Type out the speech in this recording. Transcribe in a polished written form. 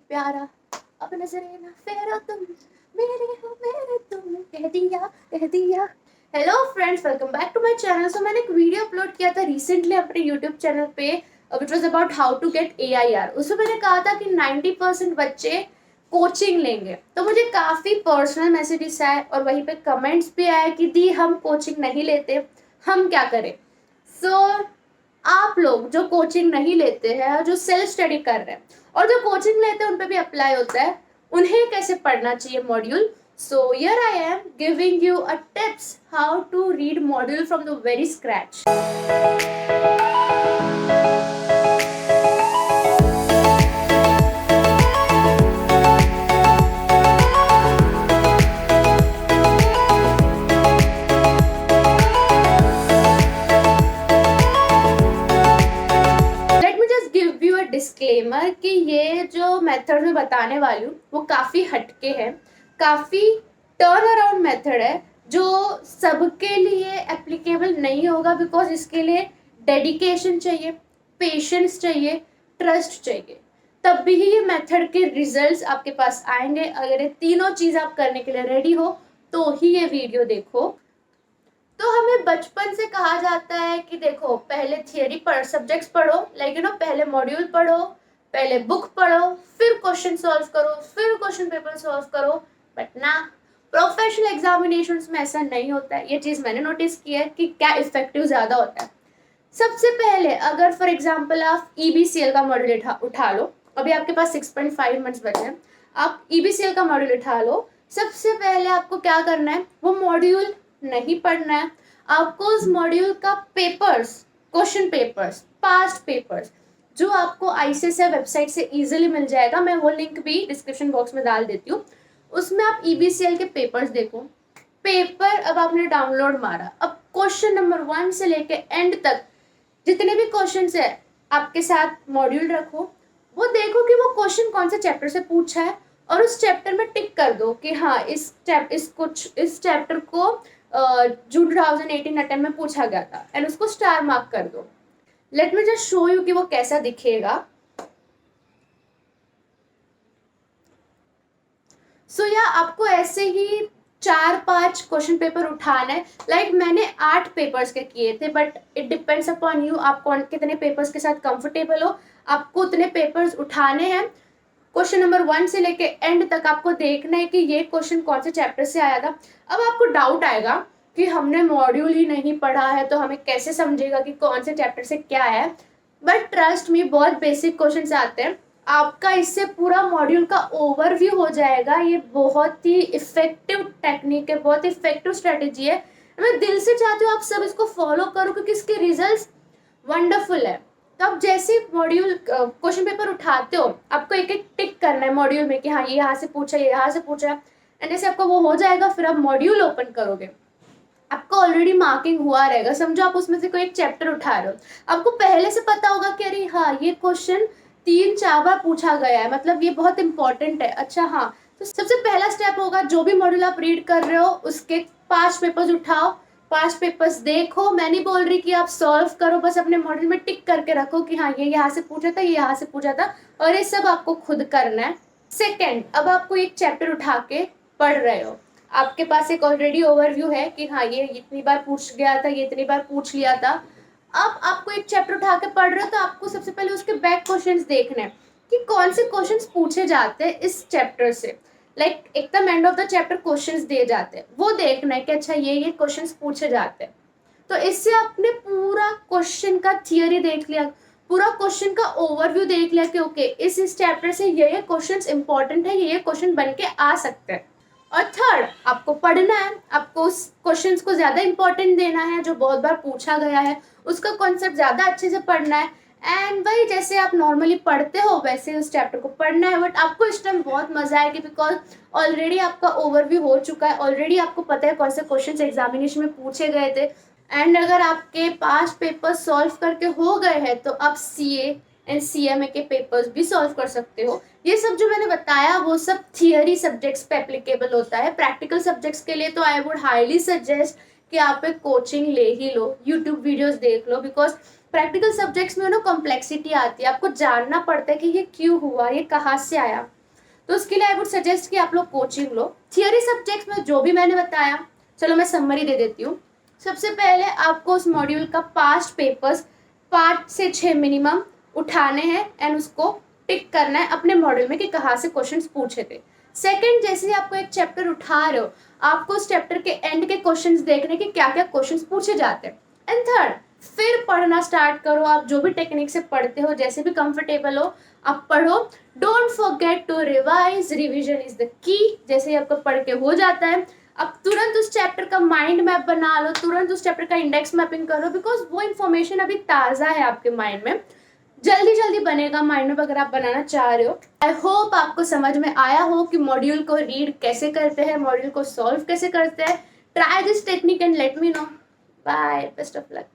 प्यारा, अब नजरे ना फेरो तुम, मेरे हो मेरे तुम, कह दिया। Hello friends, welcome back to my channel. So मैंने एक वीडियो अपलोड किया था रिसेंटली अपने यूट्यूब चैनल पे, which was about how to get AIR। उसमें मैंने कहा था कि 90% बच्चे कोचिंग लेंगे, तो मुझे काफ़ी पर्सनल मैसेजेस आए और वहीं पे कमेंट्स भी आए कि दी हम कोचिंग नहीं लेते, हम क्या करें। सो आप लोग जो कोचिंग नहीं लेते हैं और जो सेल्फ स्टडी कर रहे हैं और जो कोचिंग लेते हैं उन पे भी अप्लाई होता है, उन्हें कैसे पढ़ना चाहिए module. So here I am giving you a tips how to read module from the very scratch. Let me just give you a disclaimer कि ये जो मेथड मैं बताने वाली हूँ वो काफ़ी हटके है, काफ़ी टर्न अराउंड मेथड है जो सबके लिए एप्लीकेबल नहीं होगा, बिकॉज इसके लिए डेडिकेशन चाहिए, पेशेंस चाहिए, ट्रस्ट चाहिए, तब भी ये मेथड के रिजल्ट्स आपके पास आएंगे। अगर ये तीनों चीज़ आप करने के लिए रेडी हो तो ही ये वीडियो देखो। तो हमें बचपन से कहा जाता है कि देखो पहले थियरी पढ़, सब्जेक्ट्स पढ़ो, लाइक पहले मॉड्यूल पढ़ो, पहले बुक पढ़ो, फिर क्वेश्चन सॉल्व करो, फिर क्वेश्चन पेपर सॉल्व करो। बट ना, प्रोफेशनल एग्जामिनेशंस में ऐसा नहीं होता है। ये चीज़ मैंने नोटिस की है कि क्या इफेक्टिव ज़्यादा होता है। सबसे पहले अगर फॉर एग्जाम्पल आप EBCL का मॉड्यूल उठा लो, अभी आपके पास 6.5 मंथ्स बचे हैं, आप EBCL का मॉड्यूल उठा लो। सबसे पहले आपको क्या करना है, वो मॉड्यूल नहीं पढ़ना है, आपको उस मॉड्यूल का papers, question papers, past papers जो आपको ICSE वेबसाइट से इजीली मिल जाएगा, मैं वो लिंक भी डिस्क्रिप्शन बॉक्स में डाल देती हूँ, उसमें आप EBCL के पेपर्स देखो। पेपर अब आपने डाउनलोड मारा, अब क्वेश्चन नंबर 1 से लेके एंड तक जितने भी क्वेश्चंस है आपके साथ मॉड्यूल रखो, वो देखो कि वो क्वेश्चन कौन से चैप्टर से पूछा है और उस चैप्टर में टिक कर दो कि हाँ इस चैप्टर को जून 2018 अटेम्प्ट में पूछा गया था, एंड उसको स्टार मार्क कर दो। Late me just show you कि वो कैसा दिखेगा। सो या आपको ऐसे ही 4-5 क्वेश्चन पेपर उठाना है। लाइक मैंने 8 पेपर्स के किए थे, but it depends upon you, आप कौन कितने पेपर्स के साथ कंफर्टेबल हो, आपको उतने पेपर्स उठाने हैं। क्वेश्चन नंबर 1 से लेके एंड तक आपको देखना है कि ये क्वेश्चन कौन से चैप्टर से आया था। अब आपको डाउट आएगा कि हमने मॉड्यूल ही नहीं पढ़ा है तो हमें कैसे समझेगा कि कौन से चैप्टर से क्या है। बट ट्रस्ट मी, बहुत बेसिक क्वेश्चन आते हैं, आपका इससे पूरा मॉड्यूल का ओवरव्यू हो जाएगा। ये बहुत ही इफेक्टिव टेक्निक है, बहुत इफेक्टिव स्ट्रेटेजी है। मैं दिल से चाहती हूँ आप सब इसको फॉलो करो क्योंकि इसके रिजल्ट्स वंडरफुल है। तो आप जैसे मॉड्यूल क्वेश्चन पेपर उठाते हो, आपको एक एक टिक करना है मॉड्यूल में कि हाँ ये यहाँ से पूछा, ये यहाँ से पूछा, एंड जैसे आपको वो हो जाएगा फिर आप मॉड्यूल ओपन करोगे, आपको ऑलरेडी मार्किंग हुआ रहेगा। समझो आप उसमें से कोई एक चैप्टर उठा रहे हो, आपको पहले से पता होगा कि अरे हाँ ये क्वेश्चन 3-4 बार पूछा गया है, मतलब ये बहुत इंपॉर्टेंट है। अच्छा हाँ, तो सबसे पहला स्टेप होगा जो भी मॉड्यूल आप रीड कर रहे हो उसके 5 पेपर्स उठाओ, 5 पेपर्स देखो। मैं नहीं बोल रही कि आप सॉल्व करो, बस अपने मॉड्यूल में टिक करके रखो कि हाँ ये यहाँ से पूछा था, ये यहाँ से पूछा था, और ये सब आपको खुद करना है। सेकेंड, अब आपको एक चैप्टर उठा के पढ़ रहे हो, आपके पास एक ऑलरेडी ओवरव्यू है कि हाँ ये इतनी बार पूछ गया था, ये इतनी बार पूछ लिया था। अब आपको एक चैप्टर उठा के पढ़ रहे हो तो आपको सबसे पहले उसके बैक क्वेश्चंस देखने हैं कि कौन से क्वेश्चंस पूछे जाते हैं इस चैप्टर से। लाइक एकदम end of the chapter questions दिए जाते हैं, वो देखना है कि अच्छा ये क्वेश्चंस पूछे जाते हैं। तो इससे आपने पूरा क्वेश्चन का थियरी देख लिया, पूरा क्वेश्चन का ओवरव्यू देख लिया कि ओके इस चैप्टर से ये क्वेश्चंस इंपॉर्टेंट है, ये क्वेश्चन बन के आ सकते हैं। और थर्ड, आपको पढ़ना है, आपको उस क्वेश्चंस को ज़्यादा इंपॉर्टेंट देना है जो बहुत बार पूछा गया है, उसका कॉन्सेप्ट ज़्यादा अच्छे से पढ़ना है। एंड वही जैसे आप नॉर्मली पढ़ते हो वैसे उस चैप्टर को पढ़ना है। बट आपको इस टाइम बहुत मजा आएगी बिकॉज ऑलरेडी आपका ओवरव्यू हो चुका है, ऑलरेडी आपको पता है कौन से क्वेश्चन एग्जामिनेशन में पूछे गए थे। एंड अगर आपके 5 पेपर सॉल्व करके हो गए हैं तो आप CA एंड CMA के पेपर्स भी सॉल्व कर सकते हो। ये सब जो मैंने बताया वो सब थियरी सब्जेक्ट्स पे एप्लीकेबल होता है। प्रैक्टिकल सब्जेक्ट्स के लिए तो आई वुड हाईली सजेस्ट कि आप एक कोचिंग ले ही लो, यूट्यूब वीडियोस देख लो, बिकॉज प्रैक्टिकल सब्जेक्ट्स में ना कॉम्प्लेक्सिटी आती है, आपको जानना पड़ता है कि ये क्यों हुआ, ये कहाँ से आया। तो उसके लिए आई वुड सजेस्ट कि आप लोग कोचिंग लो। थियरी सब्जेक्ट्स में जो भी मैंने बताया, चलो मैं समरी दे देती हूँ। सबसे पहले आपको उस मॉड्यूल का पास्ट पेपर्स 5 से 6 मिनिमम उठाने हैं एंड उसको टिक करना है अपने मॉड्यूल में कि कहाँ से क्वेश्चंस पूछे थे। सेकंड, जैसे ही आपको एक चैप्टर उठा रहे हो, आपको उस चैप्टर के एंड के क्वेश्चंस देखने कि क्या क्या क्वेश्चंस पूछे जाते हैं। एंड थर्ड, फिर पढ़ना स्टार्ट करो। आप जो भी टेक्निक से पढ़ते हो, जैसे भी कंफर्टेबल हो आप पढ़ो। Don't forget to revise, revision is the key. जैसे ही आपको पढ़ के हो जाता है, अब तुरंत उस चैप्टर का माइंड मैप बना लो, तुरंत उस चैप्टर का इंडेक्स मैपिंग करो, बिकॉज वो इन्फॉर्मेशन अभी ताज़ा है आपके माइंड में, जल्दी जल्दी बनेगा माइंड में अगर आप बनाना चाह रहे हो। आई होप आपको समझ में आया हो कि मॉड्यूल को रीड कैसे करते हैं, मॉड्यूल को सॉल्व कैसे करते हैं। Try this technique and let me know. Bye, best of luck.